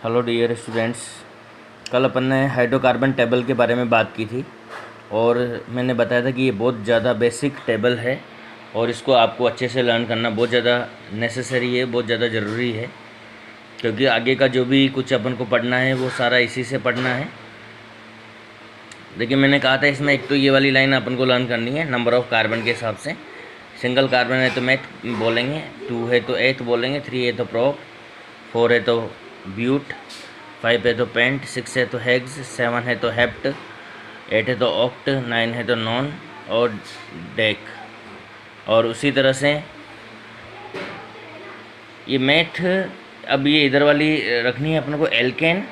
Hello dear students. कल अपन ने hydrocarbon table के बारे में बात की थी और मैंने बताया था कि ये बहुत ज़्यादा बेसिक टेबल है और इसको आपको अच्छे से लर्न करना बहुत ज़्यादा नेसेसरी है, बहुत ज़्यादा ज़रूरी है, क्योंकि आगे का जो भी कुछ अपन को पढ़ना है वो सारा इसी से पढ़ना है। देखिए, मैंने कहा था इसमें एक तो ये वाली लाइन अपन को लर्न करनी है नंबर ऑफ़ कार्बन के हिसाब से। सिंगल कार्बन है तो मेथ बोलेंगे, 2 है तो एथ बोलेंगे, 3 है तो प्रोप, 4 है तो ब्यूट, 5 है तो पेंट, 6 है तो हेग्स, 7 है तो हेप्ट, 8 है तो ऑक्ट, 9 है तो नॉन और डेक। और उसी तरह से ये मैथ, अब ये इधर वाली रखनी है अपने को, एल्केन,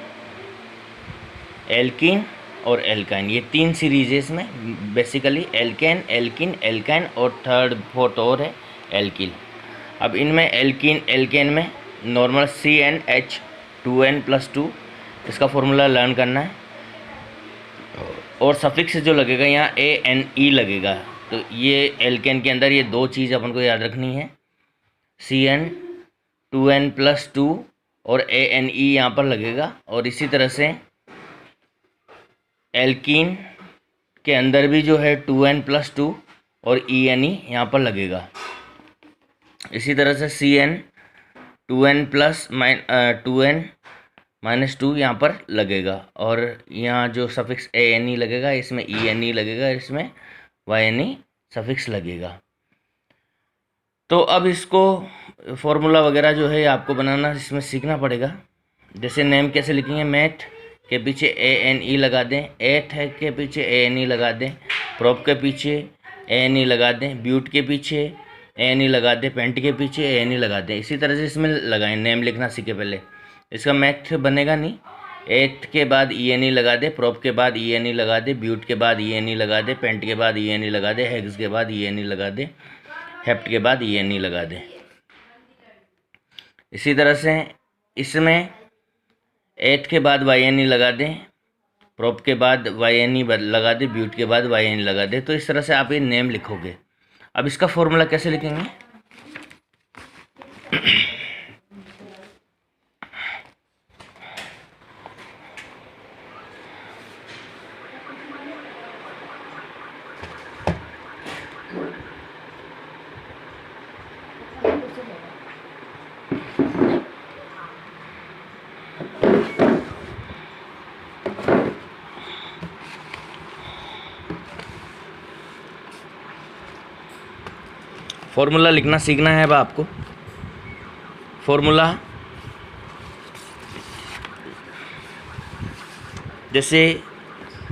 एल्किन और एल्काइन। ये 3 सीरीज है इसमें बेसिकली, एल्केन, एल्किन, एल्काइन और थर्ड फोर्थ और है एल्किल। अब इनमें एल्किन, एल्केन में नॉर्मल CnH2n+2 इसका फॉर्मूला लर्न करना है और सफिक्स जो लगेगा यहाँ ANE लगेगा। तो ये एल्केन के अंदर ये 2 चीज़ अपन को याद रखनी है, CN2n+2 और ANE यहाँ पर लगेगा। और इसी तरह से एल्कीन के अंदर भी जो है 2n+2 और ENE यहाँ पर लगेगा। इसी तरह से CN2n+2 यहाँ पर लगेगा और यहाँ जो सफिक्स ANE लगेगा, इसमें ENE लगेगा, इसमें YNE सफिक्स लगेगा। तो अब इसको फॉर्मूला वगैरह जो है आपको बनाना इसमें सीखना पड़ेगा। जैसे नेम कैसे लिखेंगे, मैथ के पीछे ANE लगा दें, एथ है के पीछे ANE लगा दें, प्रोप के पीछे ANE लगा दें, ब्यूट के पीछे ANE लगा दें, पेंट के पीछे ANE लगा दें। इसी तरह से इसमें लगाएं, नेम लिखना सीखे पहले, इसका मैथ बनेगा नहीं। एथ के बाद ENE लगा दे, प्रोप के बाद ENE लगा दे, ब्यूट के बाद ENE लगा दे, पेंट के बाद ENE लगा दे, हेग्स के बाद ENE लगा दे, हेप्ट के बाद ENE लगा दे। इसी तरह से इसमें एथ के बाद YNE लगा दें, प्रोप के बाद YNE लगा दे, ब्यूट के बाद YNE लगा दे। तो इस तरह से आप ये नेम लिखोगे। अब इसका फॉर्मूला कैसे लिखेंगे, फॉर्मूला लिखना सीखना है अब आपको। फॉर्मूला जैसे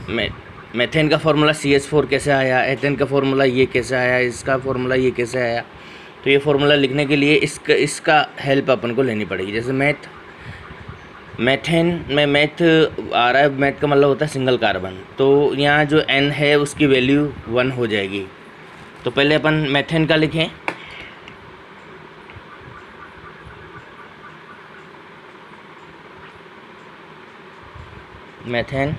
मेथेन का फॉर्मूला CH4 कैसे आया, एथेन का फॉर्मूला ये कैसे आया, इसका फॉर्मूला ये कैसे आया। तो ये फॉर्मूला लिखने के लिए इसका हेल्प अपन को लेनी पड़ेगी। जैसे मेथेन में मैथ आ रहा है, मैथ का मतलब होता है सिंगल कार्बन, तो यहाँ जो N है उसकी वैल्यू 1 हो जाएगी। तो पहले अपन मेथेन का लिखें, मेथेन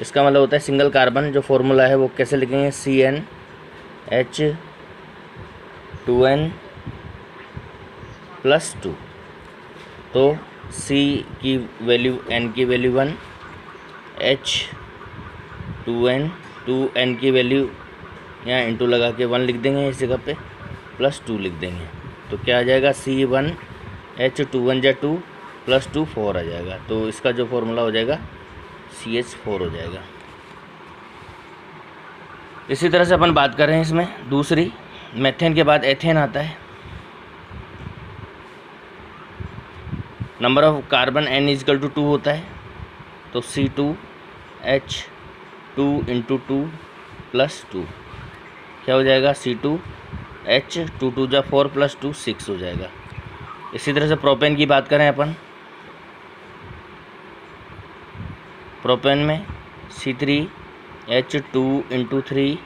इसका मतलब होता है सिंगल कार्बन। जो फॉर्मूला है वो कैसे लिखेंगे, CnH2n+2। तो C की वैल्यू, N की वैल्यू 1, H2n, 2n की वैल्यू यहाँ इंटू लगा के 1 लिख देंगे इस जगह पे, +2 लिख देंगे। तो क्या आ जाएगा, C1H2 +2 4 आ जाएगा। तो इसका जो फॉर्मूला हो जाएगा CH4 हो जाएगा। इसी तरह से अपन बात कर रहे हैं इसमें दूसरी, मेथेन के बाद एथेन आता है। नंबर ऑफ कार्बन N = 2 होता है, तो C2H2 × 2 + 2 क्या हो जाएगा, C2H2 2 × 4 + 2 6 हो जाएगा। इसी तरह से प्रोपेन की बात करें अपन, प्रोपेन में C3H2 × 3,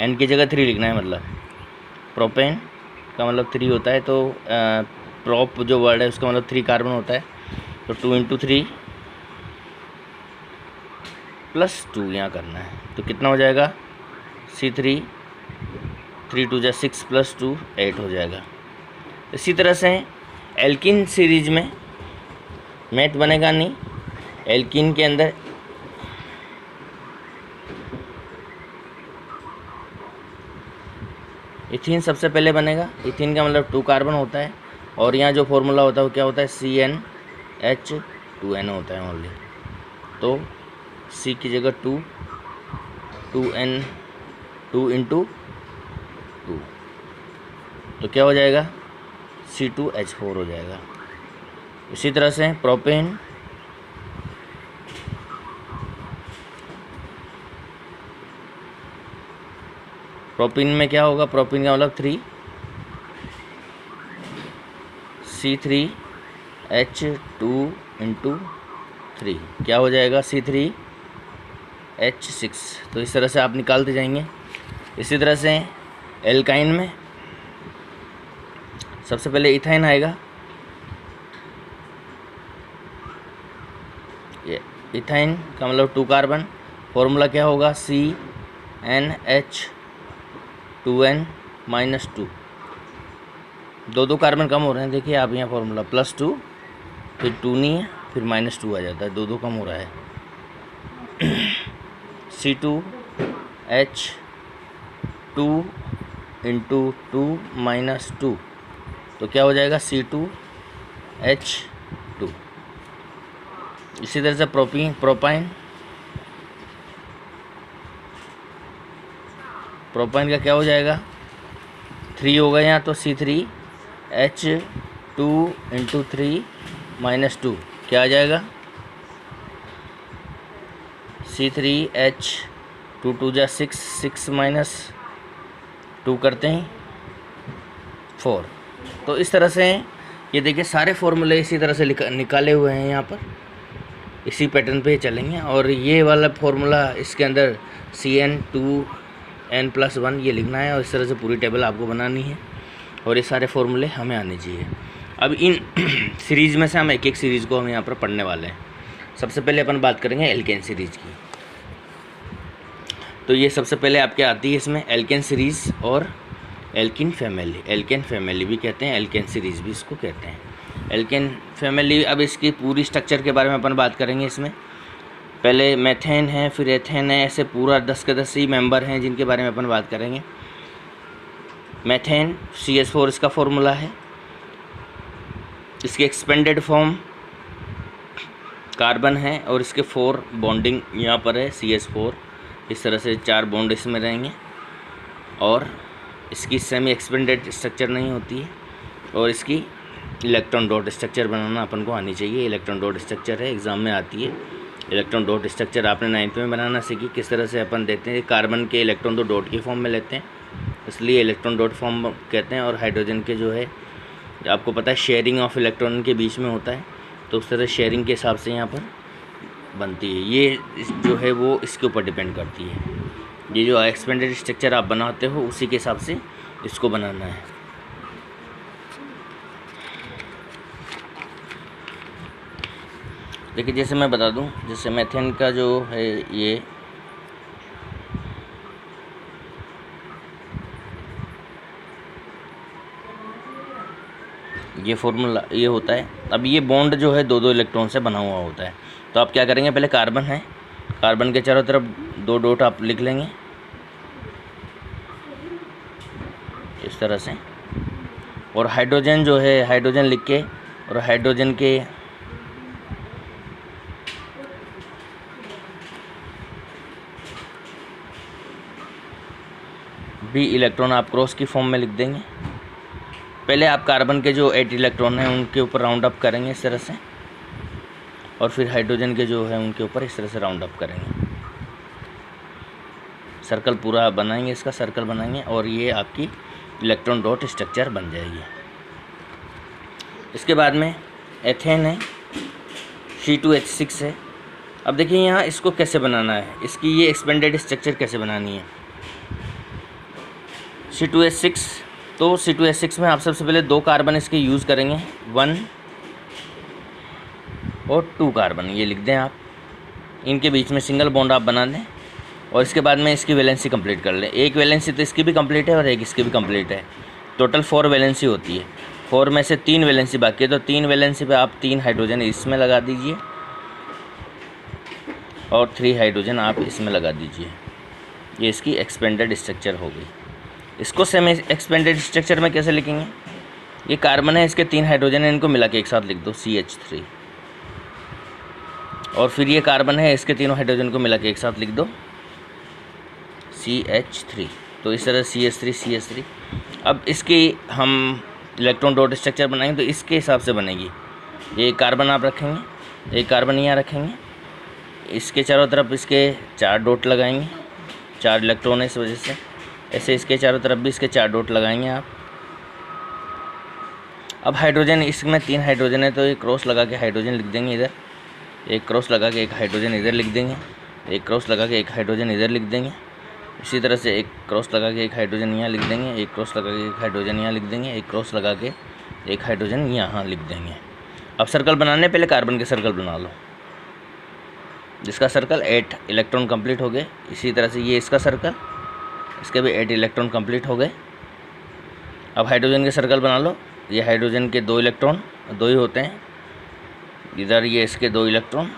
N की जगह 3 लिखना है, मतलब प्रोपेन का मतलब 3 होता है। तो प्रोप जो वर्ड है उसका मतलब 3 कार्बन होता है, तो 2 × 3 + 2 यहाँ करना है। तो कितना हो जाएगा, C3 3 × 2 = 6 + 2 8 हो जाएगा। इसी तरह से एल्किन सीरीज में मेथ बनेगा नहीं। एल्किन के अंदर इथीन सबसे पहले बनेगा। इथीन का मतलब 2 कार्बन होता है, और यहाँ जो फॉर्मूला होता है वो क्या होता है, CnH2n होता है ओनली। तो C की जगह 2 2n 2 × 2, तो क्या हो जाएगा, C2H4 हो जाएगा। इसी तरह से प्रोपेन, प्रोपीन में क्या होगा, प्रोपीन का मतलब 3 C3H2 × 3 क्या हो जाएगा, C3H6। तो इस तरह से आप निकालते जाएंगे। इसी तरह से एल्काइन में सबसे पहले इथाइन आएगा। ये इथाइन का मतलब 2 कार्बन, फॉर्मूला क्या होगा, CnH2n - 2। 2 कार्बन कम हो रहे हैं, देखिए आप यहाँ फॉर्मूला +2, फिर 2 नहीं है, फिर -2 आ जाता है, 2 कम हो रहा है। C2H2 × 2 - 2, तो क्या हो जाएगा, C2H2। इसी तरह से प्रोपाइन, प्रोपाइन का क्या हो जाएगा, 3 हो गया यहाँ, तो C3H2 × 3 - 2 क्या आ जाएगा, C3H2 2 × 6 6 - 2 करते हैं 4। तो इस तरह से ये देखिए सारे फॉर्मूले इसी तरह से निकाले हुए हैं यहाँ पर, इसी पैटर्न पे चलेंगे। और ये वाला फॉर्मूला इसके अंदर CN2n+1 ये लिखना है, और इस तरह से पूरी टेबल आपको बनानी है, और ये सारे फॉर्मूले हमें आने चाहिए। अब इन सीरीज़ में से हम एक सीरीज़ को हम यहाँ पर पढ़ने वाले हैं। सबसे पहले अपन बात करेंगे एल्केन सीरीज़ की। तो ये सबसे पहले आपके आती है इसमें एल्केन सीरीज़ और एल्किन फैमिली। एल्केन फैमिली भी कहते हैं, एल्केन सीरीज़ भी इसको कहते हैं, एल्केन फैमिली। अब इसकी पूरी स्ट्रक्चर के बारे में अपन बात करेंगे। इसमें पहले मेथेन है, फिर एथेन है, ऐसे पूरा 10 के 10 ही मेंबर हैं जिनके बारे में अपन बात करेंगे। मेथेन CH4 इसका फॉर्मूला है। इसकी एक्सपेंडेड फॉर्म कार्बन है, और इसके 4 बॉन्डिंग यहाँ पर है, CH4 इस तरह से 4 बॉन्ड इसमें रहेंगे, और इसकी सेमी एक्सपेंडेड स्ट्रक्चर नहीं होती है, और इसकी इलेक्ट्रॉन डॉट स्ट्रक्चर बनाना अपन को आनी चाहिए। इलेक्ट्रॉन डॉट स्ट्रक्चर है, एग्ज़ाम में आती है। इलेक्ट्रॉन डॉट स्ट्रक्चर आपने 9th में बनाना सीखी, किस तरह से अपन देते हैं, कार्बन के इलेक्ट्रॉन तो डॉट की फॉर्म में लेते हैं, इसलिए इलेक्ट्रॉन डॉट फॉर्म कहते हैं। और हाइड्रोजन के जो है आपको पता है शेयरिंग ऑफ इलेक्ट्रॉन के बीच में होता है, तो उस तरह शेयरिंग के हिसाब से यहाँ पर बनती है। ये जो है वो इसके ऊपर डिपेंड करती है। ये जो एक्सपेंडेड स्ट्रक्चर आप बनाते हो उसी के हिसाब से इसको बनाना है। देखिए जैसे मैं बता दूं, जैसे मेथेन का जो है ये फॉर्मूला ये होता है। अब ये बॉन्ड जो है 2-2 इलेक्ट्रॉन से बना हुआ होता है। तो आप क्या करेंगे, पहले कार्बन है, कार्बन के चारों तरफ 2 डॉट आप लिख लेंगे इस तरह से, और हाइड्रोजन जो है हाइड्रोजन लिख के, और हाइड्रोजन के भी इलेक्ट्रॉन आप क्रॉस की फॉर्म में लिख देंगे। पहले आप कार्बन के जो 8 इलेक्ट्रॉन हैं उनके ऊपर राउंड अप करेंगे इस तरह से, और फिर हाइड्रोजन के जो है उनके ऊपर इस तरह से राउंड अप करेंगे, सर्कल पूरा बनाएंगे, इसका सर्कल बनाएंगे, और ये आपकी इलेक्ट्रॉन डॉट स्ट्रक्चर बन जाएगी। इसके बाद में एथेन है, C2H6 है। अब देखिए यहाँ इसको कैसे बनाना है, इसकी ये एक्सपेंडेड स्ट्रक्चर कैसे बनानी है। C2H6, तो C2H6 में आप सबसे पहले 2 कार्बन इसके यूज़ करेंगे, 1 और 2 कार्बन ये लिख दें आप, इनके बीच में सिंगल बॉन्ड आप बना दें, और इसके बाद में इसकी वैलेंसी कंप्लीट कर लें। एक वैलेंसी तो इसकी भी कंप्लीट है और एक इसकी भी कंप्लीट है, टोटल 4 वैलेंसी होती है। 4 में से 3 वैलेंसी बाकी है, तो 3 वैलेंसी पे आप 3 हाइड्रोजन इसमें लगा दीजिए और 3 हाइड्रोजन आप इसमें लगा दीजिए। ये इसकी एक्सपेंडेड स्ट्रक्चर हो गई। इसको सेमी एक्सपेंडेड स्ट्रक्चर में कैसे लिखेंगे? ये कार्बन है, इसके 3 हाइड्रोजन है, इनको मिला के एक साथ लिख दो CH3। और फिर ये कार्बन है, इसके तीनों हाइड्रोजन को मिला के एक साथ लिख दो CH3। तो इस तरह CH3। अब इसकी हम इलेक्ट्रॉन डॉट स्ट्रक्चर बनाएंगे तो इसके हिसाब से बनेगी। ये कार्बन आप रखेंगे, एक कार्बन यहाँ रखेंगे, इसके चारों तरफ इसके 4 डॉट लगाएंगे, 4 इलेक्ट्रॉन है इस वजह से। ऐसे इसके चारों तरफ भी इसके 4 डॉट लगाएंगे आप। अब हाइड्रोजन, इसमें 3 हाइड्रोजन है तो एक क्रॉस लगा के हाइड्रोजन लिख देंगे इधर, एक क्रॉस लगा के एक हाइड्रोजन इधर लिख देंगे, एक क्रॉस लगा के एक हाइड्रोजन इधर लिख देंगे। इसी तरह से एक क्रॉस लगा के एक हाइड्रोजन यहाँ लिख देंगे, एक क्रॉस लगा के एक हाइड्रोजन यहाँ लिख देंगे, एक क्रॉस लगा के एक हाइड्रोजन यहाँ लिख देंगे। अब सर्कल बनाने पहले कार्बन के सर्कल बना लो, जिसका सर्कल 8 इलेक्ट्रॉन कंप्लीट हो गए। इसी तरह से ये इसका सर्कल, इसके भी 8 इलेक्ट्रॉन कंप्लीट हो गए। अब हाइड्रोजन के सर्कल बना लो। ये हाइड्रोजन के 2 इलेक्ट्रॉन, 2 ही होते हैं। इधर ये इसके 2 इलेक्ट्रॉन,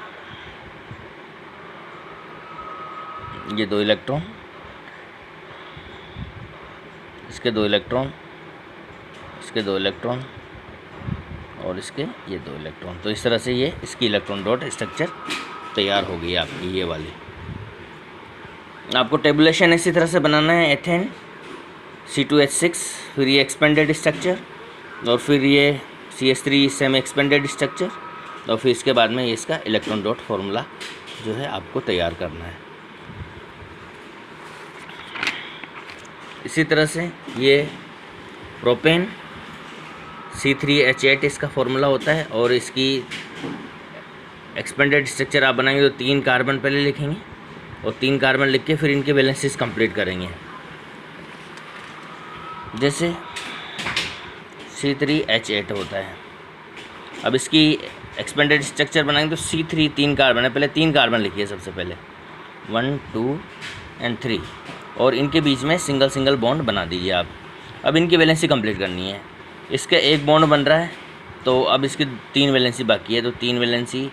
ये 2 इलेक्ट्रॉन, इसके 2 इलेक्ट्रॉन, इसके 2 इलेक्ट्रॉन और इसके ये 2 इलेक्ट्रॉन। तो इस तरह से ये इसकी इलेक्ट्रॉन डॉट स्ट्रक्चर तैयार हो गई आपकी ये वाली। आपको टेबुलेशन इसी तरह से बनाना है। एथेन C2H6, फिर ये एक्सपेंडेड स्ट्रक्चर और फिर ये CH3 सेमी एक्सपेंडेड स्ट्रक्चर और फिर इसके बाद में ये इसका इलेक्ट्रॉन डॉट फार्मूला जो है आपको तैयार करना है। इसी तरह से ये प्रोपेन C3H8 इसका फॉर्मूला होता है और इसकी एक्सपेंडेड स्ट्रक्चर आप बनाएंगे तो 3 कार्बन पहले लिखेंगे और 3 कार्बन लिख के फिर इनके वैलेंसीज कंप्लीट करेंगे। जैसे C3H8 होता है। अब इसकी एक्सपेंडेड स्ट्रक्चर बनाएंगे तो C3 3 कार्बन है, पहले 3 कार्बन लिखिए सबसे पहले 1 2 और 3 और इनके बीच में सिंगल बॉन्ड बना दीजिए आप। अब इनकी वैलेंसी कंप्लीट करनी है। इसका एक बॉन्ड बन रहा है तो अब इसकी 3 वैलेंसी बाकी है, तो 3 वैलेंसी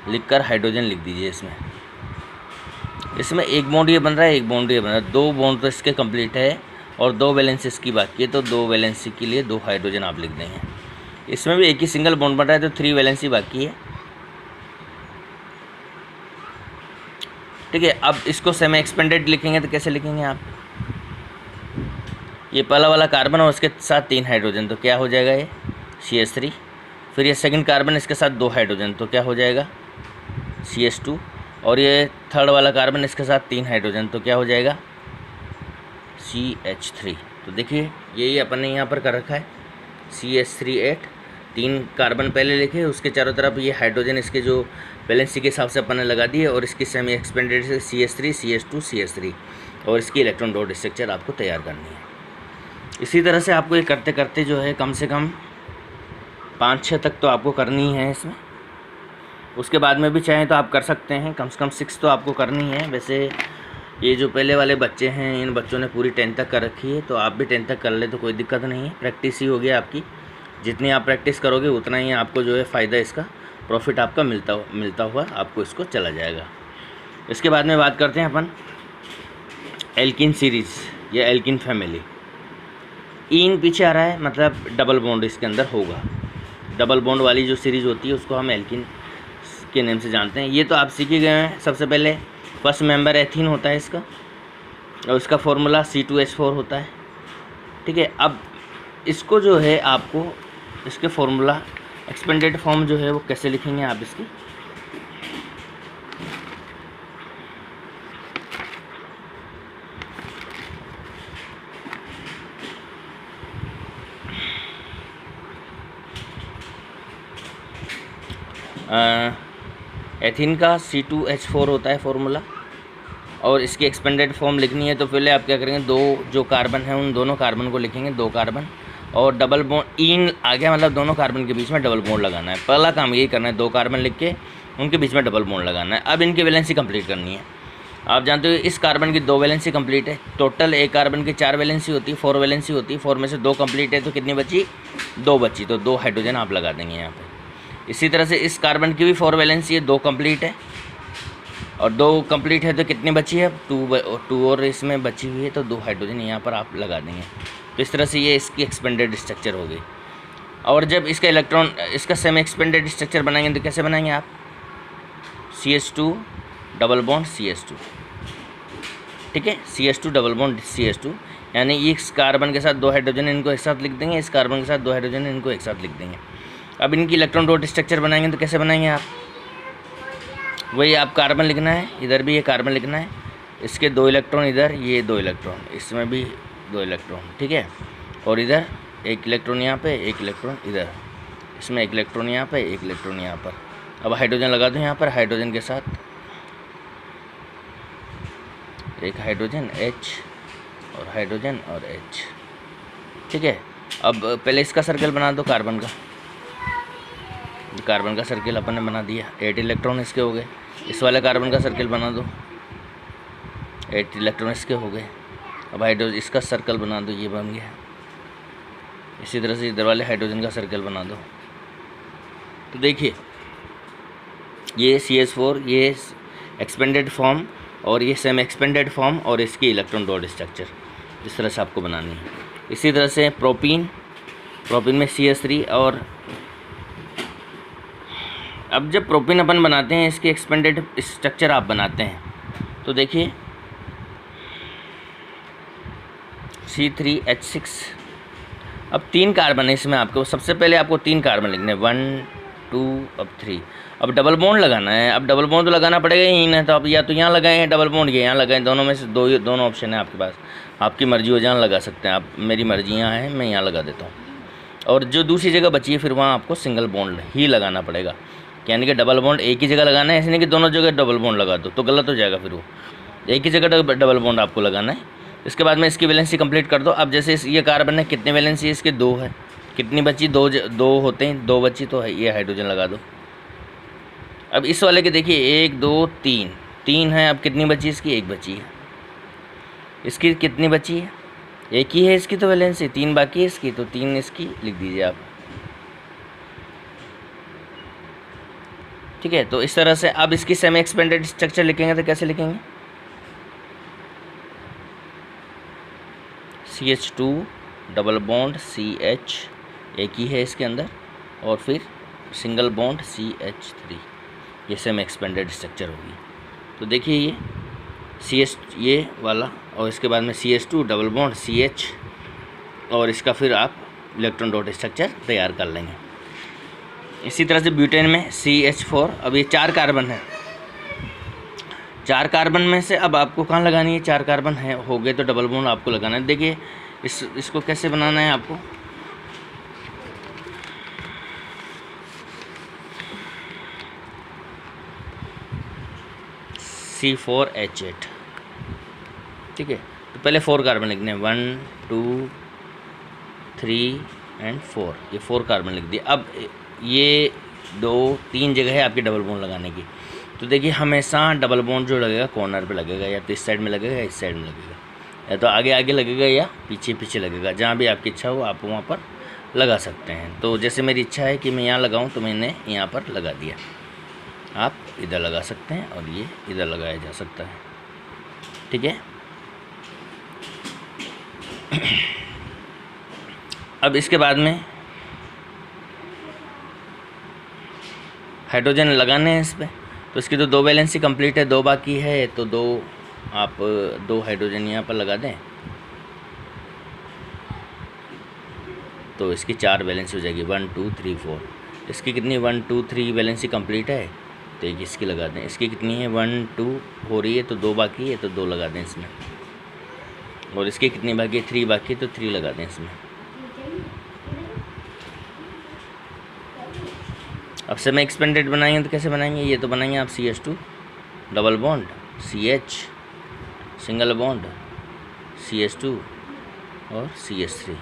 लिखकर हाइड्रोजन लिख दीजिए इसमें। इसमें एक बॉन्ड ये बन रहा है, एक बॉन्ड ये बन रहा है, 2 बॉन्ड तो इसके कंप्लीट है और 2 वैलेंसी इसकी बाकी है, तो 2 वैलेंसी के लिए 2 हाइड्रोजन आप लिख देंगे। इसमें भी एक ही सिंगल बॉन्ड बन रहा है तो 3 वैलेंसी बाकी है। ठीक है। अब इसको सेमी एक्सपेंडेड लिखेंगे तो कैसे लिखेंगे आप? ये पहला वाला कार्बन और उसके साथ 3 हाइड्रोजन तो क्या हो जाएगा ये CH3। फिर ये सेकंड कार्बन, इसके साथ 2 हाइड्रोजन तो क्या हो जाएगा CH2। और ये थर्ड वाला कार्बन, इसके साथ 3 हाइड्रोजन तो क्या हो जाएगा CH3। तो देखिए यही अपन ने यहाँ पर कर रखा है CH3H8। 3 कार्बन पहले लिखे, उसके चारों तरफ ये हाइड्रोजन इसके जो वैलेंसी के हिसाब से अपन ने लगा दिए और इसकी सेमी एक्सपेंडेड से CH3 CH2 CH3 और इसकी इलेक्ट्रॉन डॉट स्ट्रक्चर आपको तैयार करनी है। इसी तरह से आपको ये करते करते जो है कम से कम 5-6 तक तो आपको करनी है इसमें। उसके बाद में भी चाहें तो आप कर सकते हैं, कम से कम 6 तो आपको करनी है। वैसे ये जो पहले वाले बच्चे हैं इन बच्चों ने पूरी 10 तक कर रखी है, तो आप भी 10 तक कर ले तो कोई दिक्कत नहीं है। प्रैक्टिस ही होगी आपकी, जितनी आप प्रैक्टिस करोगे उतना ही आपको जो है फ़ायदा, इसका प्रॉफिट आपका मिलता हुआ आपको इसको चला जाएगा। इसके बाद में बात करते हैं अपन एल्किन सीरीज़ या एल्किन फैमिली। इन पीछे आ रहा है, मतलब डबल बॉन्ड इसके अंदर होगा। डबल बॉन्ड वाली जो सीरीज़ होती है उसको हम एल्किन के नेम से जानते हैं। ये तो आप सीख ही गए हैं। सबसे पहले फर्स्ट मेंबर एथीन होता है इसका और इसका फॉर्मूला C2H4 होता है। ठीक है। अब इसको जो है आपको इसके फॉर्मूला एक्सपेंडेड फॉर्म जो है वो कैसे लिखेंगे आप इसकी? एथीन का C2H4 होता है फॉर्मूला और इसकी एक्सपेंडेड फॉर्म लिखनी है तो पहले आप क्या करेंगे, 2 जो कार्बन है उन दोनों कार्बन को लिखेंगे, 2 कार्बन और डबल बॉन्ड इन आ गया, मतलब दोनों कार्बन के बीच में डबल बॉन्ड लगाना है। पहला काम यही करना है, 2 कार्बन लिख के उनके बीच में डबल बॉन्ड लगाना है। अब इनकी वैलेंसी कंप्लीट करनी है। आप जानते हो इस कार्बन की 2 वैलेंसी कंप्लीट है। टोटल एक कार्बन की 4 वैलेंसी होती है, 4 वैलेंसी होती है। 4 में से 2 कंप्लीट है तो कितनी बची? 2 बची, तो 2 हाइड्रोजन आप लगा देंगे यहाँ पे। इसी तरह से इस कार्बन की भी 4 वैलेंसी है, 2 कंप्लीट है, और 2 कंप्लीट है तो कितनी बची है? 2 और इसमें बची हुई है, तो 2 हाइड्रोजन यहाँ पर आप लगा देंगे। तो इस तरह से ये इसकी एक्सपेंडेड स्ट्रक्चर हो गई। और जब इसका इलेक्ट्रॉन, इसका सेमी एक्सपेंडेड स्ट्रक्चर बनाएंगे तो कैसे बनाएंगे आप? CH2 डबल बॉन्ड CH2, ठीक है, CH2 डबल बॉन्ड CH2, यानी इस कार्बन के साथ 2 हाइड्रोजन इनको एक साथ लिख देंगे, इस कार्बन के साथ 2 हाइड्रोजन इनको एक साथ लिख देंगे। अब इनकी इलेक्ट्रॉन डॉट स्ट्रक्चर बनाएंगे तो कैसे बनाएंगे आप? वही आप कार्बन लिखना है, इधर भी ये कार्बन लिखना है, इसके 2 इलेक्ट्रॉन इधर, ये 2 इलेक्ट्रॉन, इसमें भी 2 इलेक्ट्रॉन, ठीक है, और इधर 1 इलेक्ट्रॉन यहाँ पे, 1 इलेक्ट्रॉन इधर, इसमें 1 इलेक्ट्रॉन यहाँ पे, 1 इलेक्ट्रॉन यहाँ पर। अब हाइड्रोजन लगा दो यहाँ पर, हाइड्रोजन के साथ एक हाइड्रोजन H और हाइड्रोजन और H, ठीक है। अब पहले इसका सर्कल बना दो कार्बन का, कार्बन का सर्कल अपन ने बना दिया, 8 इलेक्ट्रॉन इसके हो गए। इस वाले कार्बन का सर्कल बना दो, 8 इलेक्ट्रॉन इसके हो गए। अब हाइड्रोजन इसका सर्कल बना दो, ये बन गया। इसी तरह से इधर वाले हाइड्रोजन का सर्कल बना दो। तो देखिए ये CH4, ये एक्सपेंडेड फॉर्म और ये सेमी एक्सपेंडेड फॉर्म और इसकी इलेक्ट्रॉन डॉट स्ट्रक्चर इस तरह से आपको बनानी है। इसी तरह से प्रोपीन, प्रोपीन में CH3, और अब जब प्रोपीन अपन बनाते हैं इसकी एक्सपेंडेड स्ट्रक्चर आप बनाते हैं तो देखिए C3H6। अब 3 कार्बन है इसमें, आपको सबसे पहले आपको 3 कार्बन लिखने हैं, 1 2 अब 3। अब डबल बॉन्ड लगाना है, अब डबल बॉन्ड तो लगाना पड़ेगा ही ना, तो आप या तो यहाँ लगाएं डबल बॉन्ड, ये यहाँ लगाएं, दोनों में से दोनों ऑप्शन है आपके पास, आपकी मर्जी हो, जहाँ लगा सकते हैं आप। मेरी मर्जी यहाँ है, मैं यहाँ लगा देता हूँ। और जो दूसरी जगह बची है फिर वहाँ आपको सिंगल बॉन्ड ही लगाना पड़ेगा, यानी कि डबल बॉन्ड एक ही जगह लगाना है, ऐसे नहीं कि दोनों जगह डबल बॉन्ड लगा दो तो गलत हो जाएगा, फिर वो एक ही जगह डबल बॉन्ड आपको लगाना है। इसके बाद में इसकी वैलेंसी कंप्लीट कर दो। अब जैसे ये कार्बन है, कितनी वैलेंसी है इसके? 2 है, कितनी बची? 2 होते हैं, 2 बची, तो है ये हाइड्रोजन लगा दो। अब इस वाले के देखिए 1 2 3 है, अब कितनी बची इसकी? 1 बची है। इसकी कितनी बची है? 1 ही है इसकी तो वैलेंसी, 3 बाकी है इसकी, तो 3 इसकी लिख दीजिए आप, ठीक है। तो इस तरह से अब इसकी सेमी एक्सपेंडेड स्ट्रक्चर लिखेंगे तो कैसे लिखेंगे? CH2 डबल बॉन्ड CH, एक ही है इसके अंदर, और फिर सिंगल बॉन्ड CH3, ये सेमी एक्सपेंडेड स्ट्रक्चर होगी। तो देखिए ये CH ये वाला, और इसके बाद में CH2 डबल बॉन्ड CH, और इसका फिर आप इलेक्ट्रॉन डॉट स्ट्रक्चर तैयार कर लेंगे। इसी तरह से ब्यूटेन में CH4, अब ये 4 कार्बन है, 4 कार्बन में से अब आपको कहाँ लगानी है? 4 कार्बन है हो गए तो डबल बॉन्ड आपको लगाना है। देखिए इसको कैसे बनाना है आपको, C4H8, ठीक है। तो पहले 4 कार्बन लिखने हैं, 1 2 3 एंड 4, ये 4 कार्बन लिख दिए। अब ये 2 3 जगह है आपकी डबल बॉन्ड लगाने की, तो देखिए हमेशा डबल बॉन्ड जो लगेगा कॉर्नर पे लगेगा, या तो इस साइड में लगेगा या इस साइड में लगेगा, या तो आगे आगे लगेगा या पीछे पीछे लगेगा, जहाँ भी आपकी इच्छा हो आप वहाँ पर लगा सकते हैं। तो जैसे मेरी इच्छा है कि मैं यहाँ लगाऊँ तो मैंने यहाँ पर लगा दिया, आप इधर लगा सकते हैं और ये इधर लगाया जा सकता है, ठीक है। अब इसके बाद में हाइड्रोजन लगाने हैं इस पर, तो इसकी तो 2 वैलेंसी कंप्लीट है, 2 बाकी है, तो 2 आप 2 हाइड्रोजन यहाँ पर लगा दें तो इसकी 4 वैलेंसी हो जाएगी, 1 2 3 4। इसकी कितनी 1 2 3 वैलेंसी कंप्लीट है, तो एक इसकी लगा दें। इसकी कितनी है 1 2 हो रही है, तो 2 बाकी है, तो 2 लगा दें इसमें। और इसकी कितनी बाकी है? 3 बाकी है, तो 3 लगा दें इसमें। अब सेमी एक्सपेंडेड बनाएंगे तो कैसे बनाएंगे? ये तो बनाएंगे आप CH2 double bond CH, single bond CH2 और CH3,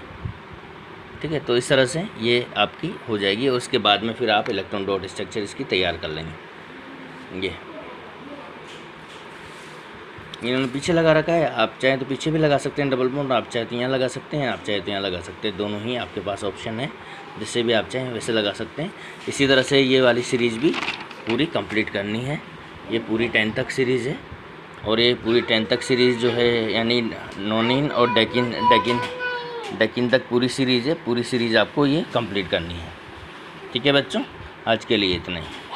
ठीक है। तो इस तरह से ये आपकी हो जाएगी, और उसके बाद में फिर आप इलेक्ट्रॉन डॉट स्ट्रक्चर इसकी तैयार कर लेंगे। ये इन्होंने पीछे लगा रखा है, आप चाहें तो पीछे भी लगा सकते हैं डबल बॉन्ड, आप चाहे तो यहाँ लगा सकते हैं, आप चाहे तो यहाँ लगा सकते हैं, दोनों ही आपके पास ऑप्शन है, जिससे भी आप चाहें वैसे लगा सकते हैं। इसी तरह से ये वाली सीरीज़ भी पूरी कंप्लीट करनी है। ये पूरी 10 तक सीरीज़ है, और ये पूरी 10 तक सीरीज़ जो है यानी नोनिन और डेकिन तक पूरी सीरीज़ है। पूरी सीरीज़ आपको ये कंप्लीट करनी है। ठीक है बच्चों, आज के लिए इतना ही।